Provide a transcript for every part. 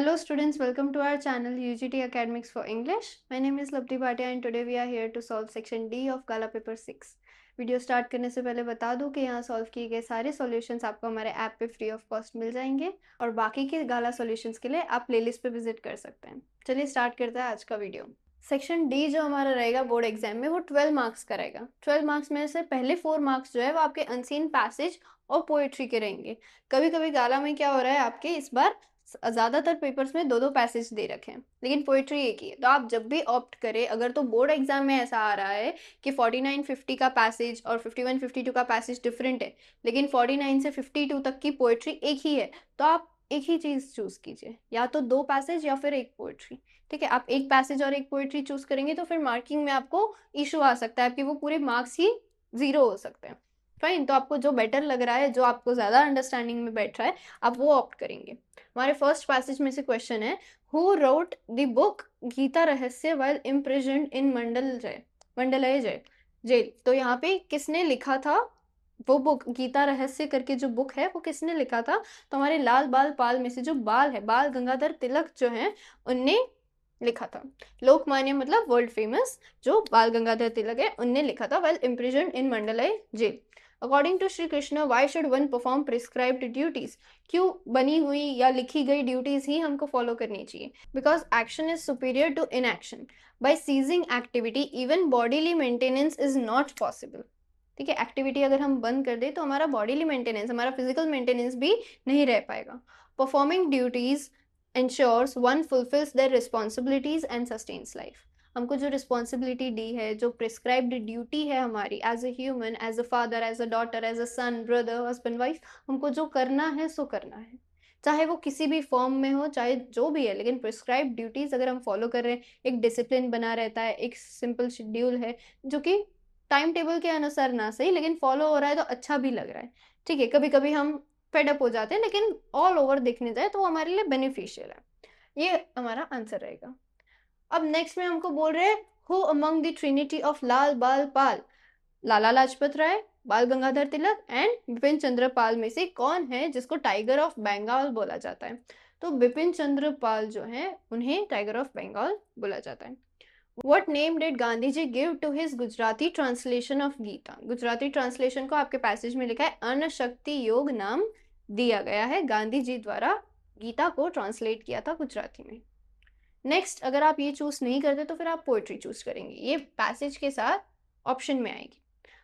Hello students, welcome to our channel UGT Academics for English. My name is Labdi Bhatia and today we are here to solve section D of Gala paper 6. Video start करने से पहले बता दूं कि यहाँ solve किए गए सारे सॉल्यूशंस आपको हमारे ऐप पे फ्री ऑफ कॉस्ट मिल जाएंगे और बाकी के गाला सॉल्यूशंस के लिए आप प्लेलिस्ट पे विजिट कर सकते हैं। चलिए स्टार्ट करते हैं आज का वीडियो। सेक्शन डी जो हमारा रहेगा बोर्ड एग्जाम में वो 12 मार्क्स का रहेगा। 12 मार्क्स में से पहले 4 मार्क्स जो है वो आपके अनसीन पैसेज और पोएट्री के रहेंगे। कभी कभी गाला में क्या हो रहा है आपके इस बार ज़्यादातर पेपर्स में दो पैसेज दे रखे हैं लेकिन पोइट्री एक ही है, तो आप जब भी ऑप्ट करें, अगर तो बोर्ड एग्जाम में ऐसा आ रहा है कि 49-50 का पैसेज और 51-52 का पैसेज डिफरेंट है लेकिन 49 से 52 तक की पोइट्री एक ही है, तो आप एक ही चीज़ चूज़ कीजिए, या तो 2 पैसेज या फिर एक पोइट्री। ठीक है, आप एक पैसेज और एक पोइट्री चूज़ करेंगे तो फिर मार्किंग में आपको इशू आ सकता है, आपके वो पूरे मार्क्स ही 0 हो सकते हैं। फाइन, तो आपको जो बेटर लग रहा है, जो आपको ज़्यादा अंडरस्टैंडिंग में बैठ रहा है, आप वो ऑप्ट करेंगे। हमारे फर्स्ट पैसेज में से क्वेश्चन है, who wrote the book Gita Rahasya while imprisoned in Mandalay jail. तो यहाँ पे किसने लिखा था वो बुक, गीता रहस्य करके जो बुक है वो किसने लिखा था? तो हमारे लाल बाल पाल में से जो बाल है, बाल गंगाधर तिलक जो है, उनने लिखा था। लोकमान्य मतलब वर्ल्ड फेमस जो बाल गंगाधर तिलक है, उनने लिखा था while imprisoned in Mandalay jail. According to Shri Krishna, why should one perform prescribed duties? क्यों बनी हुई या लिखी गई ड्यूटीज ही हमको फॉलो करनी चाहिए? Because action is superior to inaction. By ceasing activity even bodily maintenance is not possible. ठीक है, एक्टिविटी अगर हम बंद कर दें तो हमारा बॉडीली मेंटेनेंस, हमारा फिजिकल मेंटेनेंस भी नहीं रह पाएगा। Performing duties ensures one fulfills their responsibilities and sustains life। हमको जो रिस्पॉन्सिबिलिटी दी है, जो प्रिस्क्राइब्ड ड्यूटी है हमारी as a human, as a father, as a daughter, as a son, brother, husband, wife, हमको जो करना है सो करना है, चाहे वो किसी भी फॉर्म में हो, चाहे जो भी है, लेकिन प्रिस्क्राइब्ड ड्यूटीज अगर हम फॉलो कर रहे हैं, एक डिसिप्लिन बना रहता है, एक सिंपल शेड्यूल है जो कि टाइम टेबल के अनुसार ना सही लेकिन फॉलो हो रहा है तो अच्छा भी लग रहा है। ठीक है, कभी कभी हम फेडअप हो जाते हैं लेकिन ऑल ओवर देखने जाए तो वो हमारे लिए बेनिफिशियल है। ये हमारा आंसर रहेगा। अब नेक्स्ट में हमको बोल रहे हैं, who among the trinity of Lal Bal Pal, Lala Lajpat Rai, Bal Gangadhar Tilak and Bipin Chandra Pal में से कौन है जिसको टाइगर ऑफ बंगाल बोला जाता है? तो बिपिन चंद्र पाल जो है उन्हें टाइगर ऑफ बंगाल बोला जाता है। What name did Gandhi ji give to his Gujarati translation of Gita? Gujarati translation को आपके पैसेज में लिखा है अनशक्ति योग नाम दिया गया है, गांधी जी द्वारा गीता को ट्रांसलेट किया था गुजराती में। नेक्स्ट, अगर आप ये चूज नहीं करते तो फिर आप पोएट्री चूज करेंगे, ये पैसेज के साथ ऑप्शन में आएगी।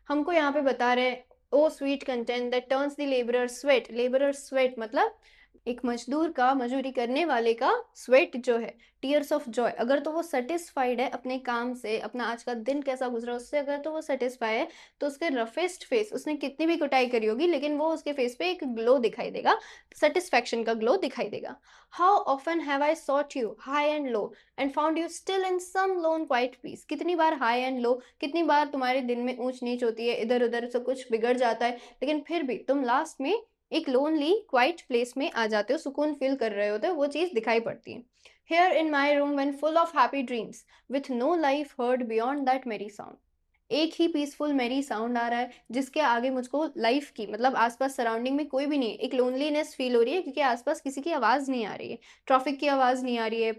हमको यहाँ पे बता रहे हैं, O sweet content that turns the labourer sweat. Labourer sweat मतलब एक मजदूर का, मजदूरी करने वाले का स्वेट जो है, टीयर्स ऑफ जॉय। अगर तो वो सेटिस्फाइड है अपने काम से, अपना आज का दिन कैसा गुजरा उससे अगर तो वो सेटिस्फाई है, तो उसके रफेस्ट फेस, उसने कितनी भी कुटाई करी होगी लेकिन वो उसके फेस पे एक ग्लो दिखाई देगा, सेटिस्फैक्शन का ग्लो दिखाई देगा। How often have I sought you high and low and found you still in some lone quiet peace. कितनी बार हाई एंड लो, कितनी बार तुम्हारे दिन में ऊंच नीच होती है, इधर उधर से कुछ बिगड़ जाता है, लेकिन फिर भी तुम लास्ट में एक लोनली क्वाइट प्लेस में आ जाते हो, सुकून फील कर रहे होते हो, वो चीज दिखाई पड़ती है। Here in my room when full of happy dreams with no life heard beyond that merry sound। एक ही पीसफुल मेरी साउंड आ रहा है जिसके आगे मुझको लाइफ की, मतलब आसपास सराउंडिंग में कोई भी नहीं है, एक लोनलीनेस फील हो रही है क्योंकि आसपास किसी की आवाज नहीं आ रही है, ट्रैफिक की आवाज नहीं आ रही है,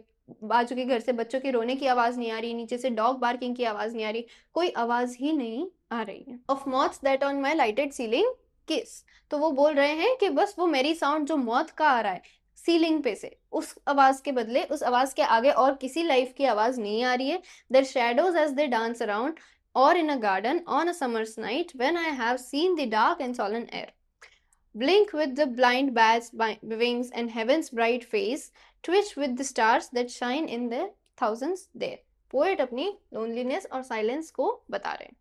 बाजू के घर से बच्चों के रोने की आवाज नहीं आ रही, नीचे से डॉग बार्किंग की आवाज नहीं आ रही, कोई आवाज ही नहीं आ रही है। Of moths that on my lighted ceiling किस। तो वो बोल रहे हैं कि बस वो मेरी साउंड जो मौत का आ रहा है सीलिंग पे से, उस आवाज के बदले, उस आवाज के आगे और किसी लाइफ की आवाज नहीं आ रही है। Their shadows as they dance around or in a garden on a summer's night when I have seen the dark and solemn air blink with the blind bat's wings and heaven's bright face twitch with the stars that shine in the thousands there। Poet अपनी loneliness और silence को बता रहे हैं।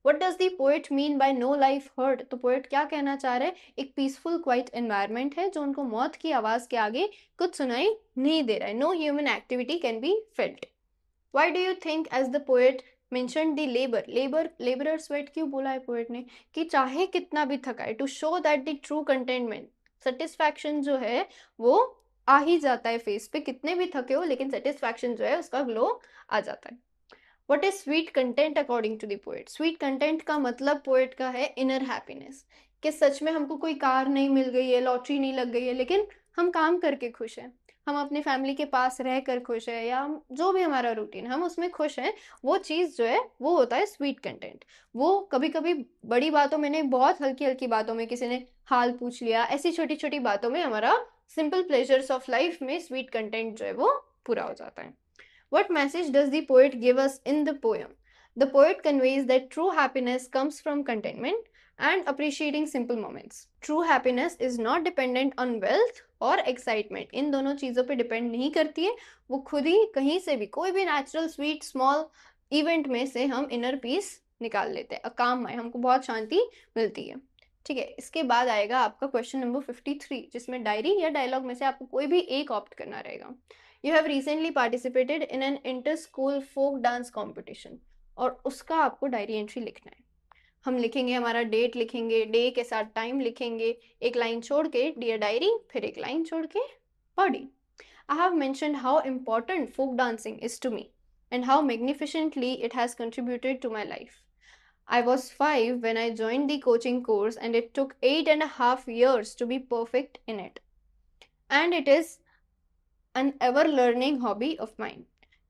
What does the poet mean by no life heard? तो poet क्या कहना चाह रहे हैं? एक पीसफुल क्वाइट एनवायरमेंट है जो उनको मौत की आवाज के आगे कुछ सुनाई नहीं दे रहा है। No human activity can be felt। Why do you think as the poet mentioned the laborer sweat क्यों बोला है पोएट ने? कि चाहे कितना भी थकाए, to show that the true contentment, satisfaction जो है वो आ ही जाता है फेस पे, कितने भी थके हो लेकिन सेटिस्फैक्शन जो है उसका ग्लो आ जाता है। What is sweet content according to the poet? Sweet content का मतलब पोएट का है इनर हैप्पीनेस, कि सच में हमको कोई कार नहीं मिल गई है, लॉटरी नहीं लग गई है, लेकिन हम काम करके खुश हैं, हम अपनी फैमिली के पास रहकर खुश है, या हम जो भी हमारा रूटीन हम उसमें खुश हैं, वो चीज़ जो है वो होता है स्वीट कंटेंट। वो कभी कभी बड़ी बातों में नहीं, बहुत हल्की हल्की बातों में, किसी ने हाल पूछ लिया, ऐसी छोटी छोटी बातों में हमारा सिंपल प्लेजर्स ऑफ लाइफ में स्वीट कंटेंट जो है वो पूरा हो जाता है। What message does the poet give us in the poem? The poet conveys that true happiness comes from contentment and appreciating simple moments. True happiness is not dependent on wealth और excitement. इन दोनों चीज़ों पे depend नहीं करती है, वो खुद ही कहीं से भी कोई भी नेचुरल स्वीट स्मॉल इवेंट में से हम इनर पीस निकाल लेते हैं, अ काम माइंड, हमको बहुत शांति मिलती है। ठीक है, इसके बाद आएगा आपका क्वेश्चन नंबर 53, जिसमें डायरी या डायलॉग में से आपको कोई भी एक ऑप्ट करना रहेगा। You have recently participated in an inter-school folk dance competition और उसका आपको डायरी एंट्री लिखना है। हम लिखेंगे, हमारा डेट लिखेंगे, डे के साथ टाइम लिखेंगे, एक लाइन छोड़ के डियर डायरी, फिर एक लाइन छोड़ के body. I have mentioned how important folk dancing is to me and how magnificently it has contributed to my life. I was 5 when I joined the coaching course and it took 8.5 years to be perfect in it. And it is an ever-learning hobby of mine.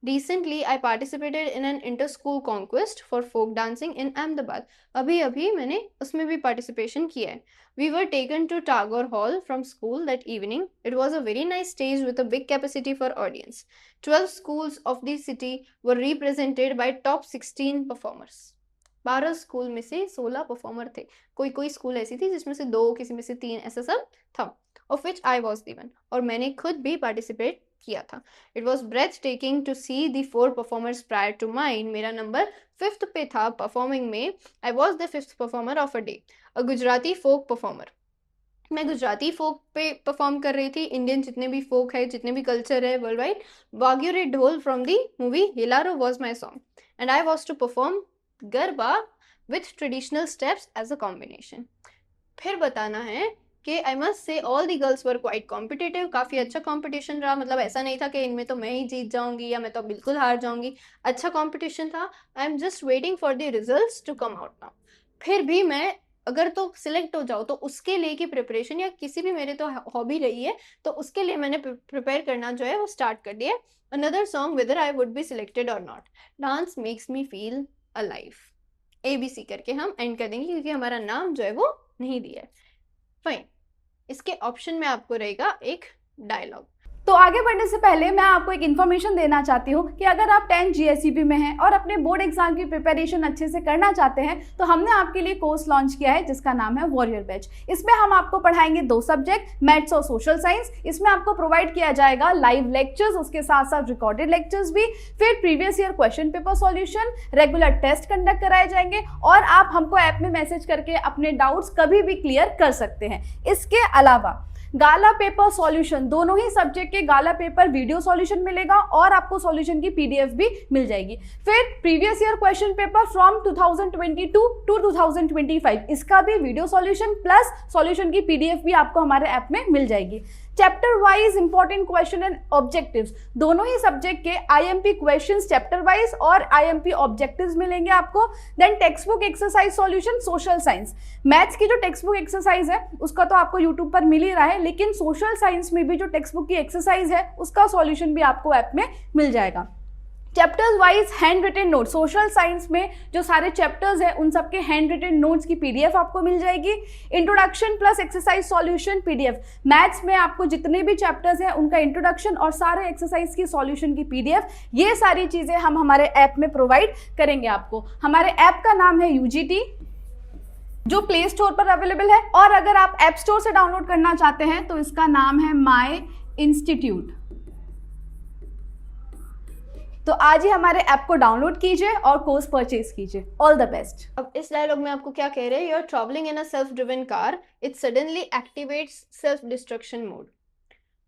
Recently, I participated in an inter-school conquest for folk dancing in Ahmedabad. अभी मैंने उसमें भी participation किया है. We were taken to Tagore Hall from school that evening. It was a very nice stage with a big capacity for audience. 12 schools of the city were represented by top 16 performers. 12 school में से 16 performer थे। कोई school ऐसी थी जिसमें से 2, किसी में से 3, ऐसा सब था। Of which I was the one, और मैंने खुद भी पार्टिसिपेट किया था। It was breathtaking to see the 4 performers prior to mine. मेरा नंबर 5th पे था परफॉर्मिंग में। I was the 5th performer of a day, a Gujarati folk performer. मैं गुजराती फोक पे परफॉर्म कर रही थी। इंडियन जितने भी फोक है, जितने भी कल्चर है worldwide, Vagyo Dhol from the movie Hellaro was my song and I was to perform garba with traditional steps as a combination. फिर बताना है कि I must say all the girls were quite competitive. काफ़ी अच्छा कॉम्पिटिशन रहा, मतलब ऐसा नहीं था कि इनमें तो मैं ही जीत जाऊंगी या मैं तो बिल्कुल हार जाऊंगी। अच्छा कॉम्पिटिशन था। I am just waiting for the results to come out now. फिर भी मैं अगर तो सिलेक्ट हो जाओ तो उसके लिए की प्रिपरेशन, या किसी भी मेरे तो हॉबी रही है तो उसके लिए मैंने प्रिपेयर करना जो है वो स्टार्ट कर दिया। Another song whether I would be selected और not. Dance makes me feel alive. ABC करके हम एंड कर देंगे क्योंकि हमारा नाम जो है वो नहीं दिया है। फाइन, इसके ऑप्शन में आपको रहेगा एक डायलॉग। तो आगे बढ़ने से पहले मैं आपको एक इन्फॉर्मेशन देना चाहती हूँ कि अगर आप 10th GSEB में हैं और अपने बोर्ड एग्जाम की प्रिपरेशन अच्छे से करना चाहते हैं तो हमने आपके लिए कोर्स लॉन्च किया है जिसका नाम है वॉरियर बैच। इसमें हम आपको पढ़ाएंगे 2 सब्जेक्ट, मैथ्स और सोशल साइंस। इसमें आपको प्रोवाइड किया जाएगा लाइव लेक्चर्स, उसके साथ साथ रिकॉर्डेड लेक्चर्स भी, फिर previous year question paper solution, regular test conduct कराए जाएंगे और आप हमको ऐप में मैसेज करके अपने डाउट्स कभी भी क्लियर कर सकते हैं। इसके अलावा गाला पेपर सॉल्यूशन, दोनों ही सब्जेक्ट के गाला पेपर वीडियो सॉल्यूशन मिलेगा और आपको सॉल्यूशन की PDF भी मिल जाएगी। फिर previous year question paper from 2022 to 2025, इसका भी वीडियो सॉल्यूशन प्लस सॉल्यूशन की PDF भी आपको हमारे ऐप में मिल जाएगी। Chapter wise important question and objectives, दोनों ही सब्जेक्ट के IMP क्वेश्चंस चैप्टर वाइज और IMP ऑब्जेक्टिव्स मिलेंगे आपको। Then textbook exercise solution social science, maths की जो टेक्स्ट बुक एक्सरसाइज है उसका तो आपको यूट्यूब पर मिल ही रहा है, लेकिन सोशल साइंस में भी जो टेक्स्ट बुक की एक्सरसाइज है उसका सॉल्यूशन भी आपको ऐप में मिल जाएगा। Chapters wise handwritten note, social science में जो सारे चैप्टर्स हैं उन सबके हैंड रिटन नोट्स की PDF आपको मिल जाएगी। Introduction plus exercise solution PDF, maths में आपको जितने भी चैप्टर्स हैं उनका इंट्रोडक्शन और सारे एक्सरसाइज की सॉल्यूशन की PDF, ये सारी चीज़ें हम हमारे ऐप में प्रोवाइड करेंगे आपको। हमारे ऐप का नाम है UGT, जो प्ले स्टोर पर अवेलेबल है, और अगर आप ऐप स्टोर से डाउनलोड करना चाहते हैं तो इसका नाम है माई इंस्टीट्यूट। तो आज ही हमारे ऐप को डाउनलोड कीजिए और कोर्स परचेज कीजिए। All the best. अब इस डायलॉग में आपको क्या कह रहे हैं? You are travelling in a self driven car, it suddenly activates self destruction mode.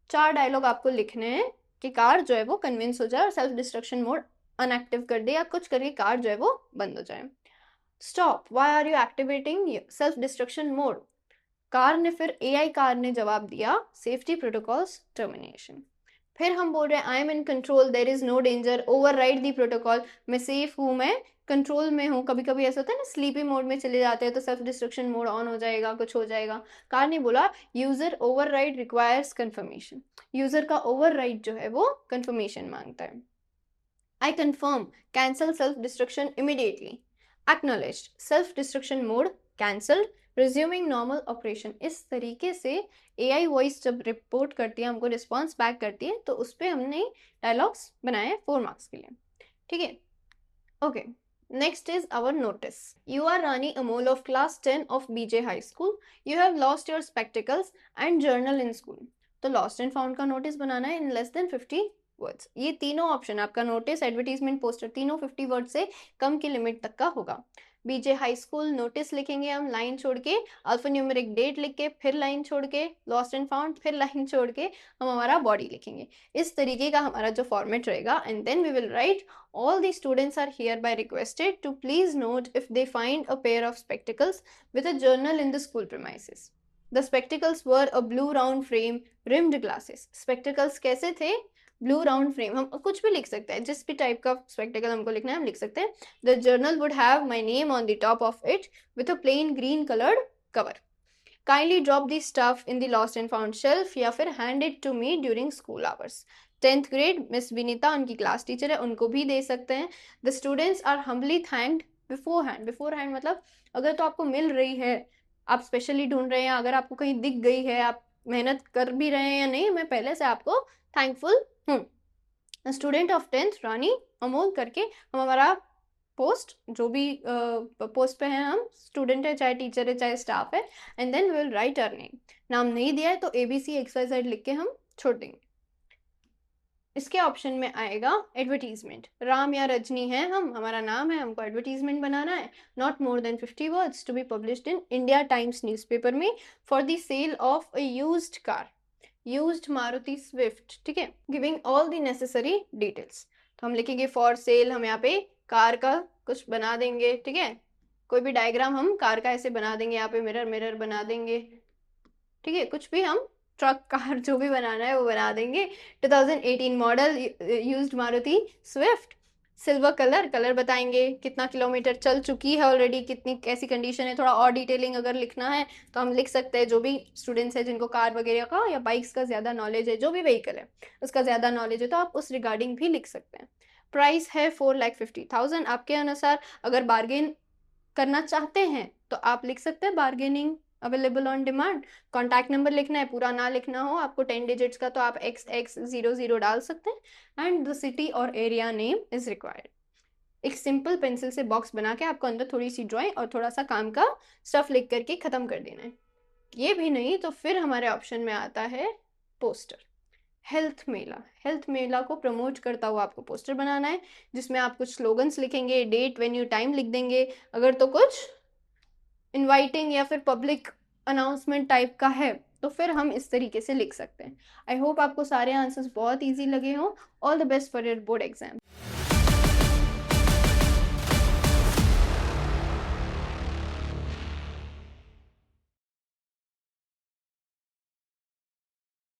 4 dialogue आपको लिखने हैं कि कार जो है वो कन्विंस हो जाए और सेल्फ डिस्ट्रक्शन मोड अनएक्टिव कर दे, या कुछ करके कार जो है वो बंद हो जाए। Stop, why are you activating self destruction mode? Car ने फिर AI कार ने जवाब दिया, सेफ्टी प्रोटोकॉल्स टर्मिनेशन। फिर हम बोल रहे हैं I am in control, there is no danger, override the protocol, मैं सेफ हूँ, मैं कंट्रोल में हो। कभी कभी ऐसा होता है ना, स्लीपी मोड में चले जाते हैं तो सेल्फ डिस्ट्रक्शन मोड ऑन हो जाएगा, कुछ हो जाएगा। कार ने बोला user override requires confirmation, user का ओवरराइड जो है वो कंफर्मेशन मांगता है। I confirm, cancel self-destruction immediately. Acknowledged, self-destruction mode cancelled, resuming normal operation। इस तरीके से AI वॉइस जब रिपोर्ट करती है, हमको रिस्पॉन्स बैक करती है, तो उस पर हमने डायलॉग्स बनाए 4 मार्क्स के लिए। ठीक है, okay. Next is our notice. You are Rani Amol of class 10 of BJ High School. You have lost your spectacles and journal in school. तो lost and found का नोटिस बनाना है in less than 50 वर्ड्स। ये तीनों option, आपका notice, advertisement, poster, तीनों 50 word से कम की limit तक का होगा। बीजे हाई स्कूल नोटिस लिखेंगे हम लाइन छोड़ के, अल्फान्यूमेरिक डेट लिख के, फिर लाइन छोड़ के, लॉस्ट एंड फाउंड, फिर लाइन छोड़ के हम हमारा बॉडी लिखेंगे। इस तरीके का हमारा जो फॉर्मेट रहेगा। And then we will write all the students are hereby requested to please note if they find a pair of spectacles with a journal in the school premises. The spectacles were a blue round frame rimmed glasses. Spectacles कैसे थे? Blue round frame, हम कुछ भी लिख सकते हैं, जिस भी टाइप का स्पेक्टिकल हमको लिखना है हम लिख सकते हैं। The journal would have my name on the top of it with a plain green coloured cover. Kindly drop the stuff in the lost and found shelf या फिर hand it to me during school hours. 10th grade miss Vinita उनकी class teacher है, उनको भी दे सकते हैं। The students are humbly thanked beforehand. Beforehand मतलब अगर तो आपको मिल रही है, आप स्पेशली ढूंढ रहे हैं, अगर आपको कहीं दिख गई है, आप मेहनत कर भी रहे हैं या नहीं, मैं पहले से आपको थैंकफुल हूँ। स्टूडेंट ऑफ 10th रानी अमोल करके हम हमारा पोस्ट, जो भी पोस्ट पे हैं हम, स्टूडेंट है चाहे टीचर है चाहे स्टाफ है, and then we will write our name. नाम नहीं दिया है तो ABC XYZ लिख के हम छोड़ देंगे। इसके ऑप्शन में आएगा एडवर्टीजमेंट। राम या रजनी है हम, हमारा नाम है, हमको एडवर्टीजमेंट बनाना है। Not more than 50 words to be published in India Times newspaper में for the sale of a used car, used Maruti Swift. ठीक है, giving all the necessary details. तो हम लिखेंगे फॉर सेल, हम यहाँ पे कार का कुछ बना देंगे। ठीक है, कोई भी डायग्राम हम कार का ऐसे बना देंगे, यहाँ पे मिरर मिरर बना देंगे। ठीक है, कुछ भी हम ट्रक कार जो भी बनाना है वो बना देंगे। 2018 model used Maruti Swift, silver colour, colour बताएंगे, कितना किलोमीटर चल चुकी है ऑलरेडी, कितनी कैसी कंडीशन है। थोड़ा और डिटेलिंग अगर लिखना है तो हम लिख सकते हैं। जो भी स्टूडेंट्स हैं जिनको कार वगैरह का या बाइक्स का ज़्यादा नॉलेज है, जो भी व्हीकल है उसका ज़्यादा नॉलेज है, तो आप उस रिगार्डिंग भी लिख सकते हैं। प्राइस है 4,50,000। आपके अनुसार अगर बार्गेन करना चाहते हैं तो आप लिख सकते हैं bargaining available on demand. Contact number लिखना है, पूरा ना लिखना हो आपको 10 डिजिट्स का, तो आप XX00 डाल सकते हैं। एंड द सिटी और एरिया नेम इज रिक्वायर्ड। एक सिंपल पेंसिल से बॉक्स बना के आपको अंदर थोड़ी सी ड्राइंग और थोड़ा सा काम का स्टफ लिख करके खत्म कर देना है। ये भी नहीं तो फिर हमारे ऑप्शन में आता है पोस्टर। हेल्थ मेला, हेल्थ मेला को प्रमोट करता हुआ आपको पोस्टर बनाना है, जिसमें आप कुछ स्लोगन्स लिखेंगे, डेट वेन्यू टाइम लिख देंगे। अगर तो कुछ इनवाइटिंग या फिर पब्लिक अनाउंसमेंट टाइप का है तो फिर हम इस तरीके से लिख सकते हैं। आई होप आपको सारे आंसर्स बहुत ईजी लगे हों। All the best for your board exam.